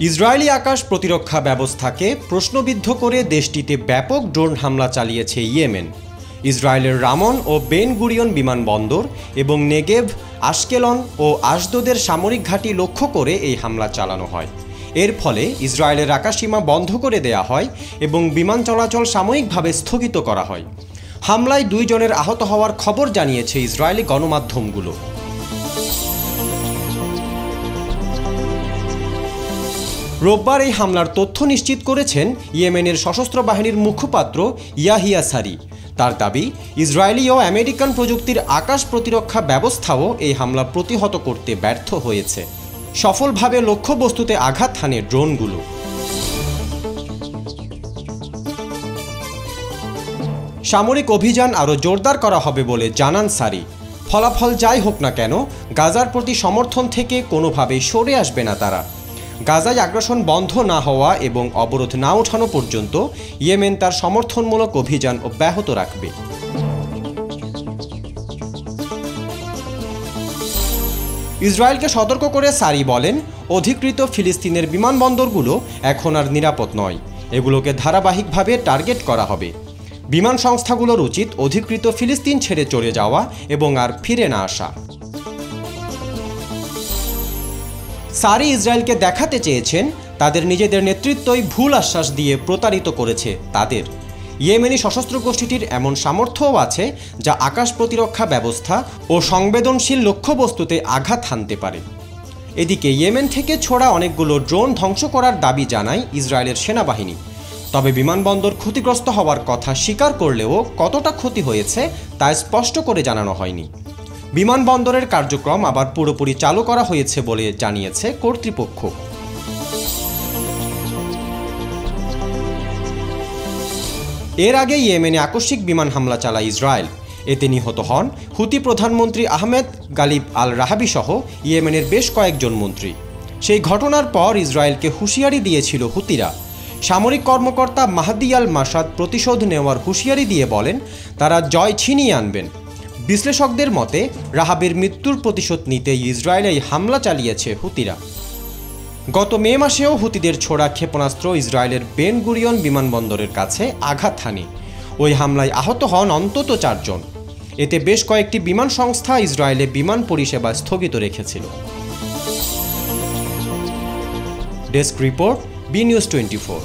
Israeli আকাশ প্রতিরক্ষা ব্যবস্থাকে প্রশ্নবিদ্ধ করে দেশটিতে ব্যাপক ড্রোন হামলা চালিয়েছে ইয়েমেন। ইসরায়েলের রামন ও বেন গুরিয়ন বিমানবন্দর এবং নেগেভ, আশকেলন ও আশদোদের সামরিক ঘাঁটি লক্ষ্য করে এই হামলা চালানো হয়। এর ফলে ইসরায়েলের আকাশসীমা বন্ধ করে দেয়া হয় এবং বিমান চলাচল সাময়িকভাবে স্থগিত করা হয়। হামলায় 2 জনের আহত হওয়ার খবর জানিয়েছে ইসরায়েলি গণমাধ্যমগুলো। রোববার এই হামলার তথ্য নিশ্চিত করেছেন ইয়েমেনের সশস্ত্র বাহিনীর মুখপাত্র ইয়াহিয়া সারি। তার দাবি, ইসরায়েলি ও আমেরিকান প্রযুক্তির আকাশ প্রতিরক্ষা ব্যবস্থাও এই হামলা প্রতিহত করতে ব্যর্থ হয়েছে। সফলভাবে লক্ষ্যবস্তুতে আঘাত হানে ড্রোনগুলো। সামরিক অভিযান আরও জোরদার করা হবে বলে জানান সারি। ফলাফল যাই হোক না কেন, গাজার প্রতি সমর্থন থেকে কোনোভাবেই সরে আসবে না তারা। গাজায় আগ্রাসন বন্ধ না হওয়া এবং অবরোধ না ওঠানো পর্যন্ত ইয়েমেন তার সমর্থনমূলক অভিযান অব্যাহত রাখবে। ইসরায়েলকে সতর্ক করে সারি বলেন, অধিকৃত ফিলিস্তিনের বিমানবন্দরগুলো এখন আর নিরাপদ নয়। এগুলোকে ধারাবাহিকভাবে টার্গেট করা হবে। বিমান সংস্থাগুলোর উচিত অধিকৃত ফিলিস্তিন ছেড়ে চলে যাওয়া এবং আর ফিরে না আসা। সারি ইসরায়েলকে দেখাতে চেয়েছেন তাদের নিজেদের নেতৃত্বই ভুল আশ্বাস দিয়ে প্রতারিত করেছে তাদের। ইয়েমেনি সশস্ত্র গোষ্ঠীটির এমন সামর্থ্যও আছে যা আকাশ প্রতিরক্ষা ব্যবস্থা ও সংবেদনশীল লক্ষ্যবস্তুতে আঘাত হানতে পারে। এদিকে ইয়েমেন থেকে ছোড়া অনেকগুলো ড্রোন ধ্বংস করার দাবি জানায় ইসরায়েলের সেনাবাহিনী। তবে বিমানবন্দর ক্ষতিগ্রস্ত হওয়ার কথা স্বীকার করলেও কতটা ক্ষতি হয়েছে তা স্পষ্ট করে জানানো হয়নি। বিমানবন্দরের কার্যক্রম আবার পুরোপুরি চালু করা হয়েছে বলে জানিয়েছে কর্তৃপক্ষ। এর আগে ইয়েমেনে আকস্মিক বিমান হামলা চালায় ইসরায়েল। এতে নিহত হন হুতি প্রধানমন্ত্রী আহমেদ গালিব আল রাহাবি সহ ইয়েমেনের বেশ কয়েকজন মন্ত্রী। সেই ঘটনার পর ইসরায়েলকে হুঁশিয়ারি দিয়েছিল হুতিরা। সামরিক কর্মকর্তা মাহদি আল মাসাদ প্রতিশোধ নেওয়ার হুঁশিয়ারি দিয়ে বলেন, তারা জয় ছিনিয়ে আনবেন। বিশ্লেষকদের মতে রাহাবের মৃত্যুর প্রতিশোধ নিতে ইসরায়েলে হামলা চালিয়েছে হুতিরা। গত মে মাসেও হুতিদের ছোড়া ক্ষেপণাস্ত্র ইসরায়েলের বেন গুরিয়ন বিমানবন্দরের কাছে আঘাত হানে। ওই হামলায় আহত হন অন্তত 4 জন। এতে বেশ কয়েকটি বিমান সংস্থা ইসরায়েলে বিমান পরিষেবা স্থগিত রেখেছিল। Desk report, B news 24।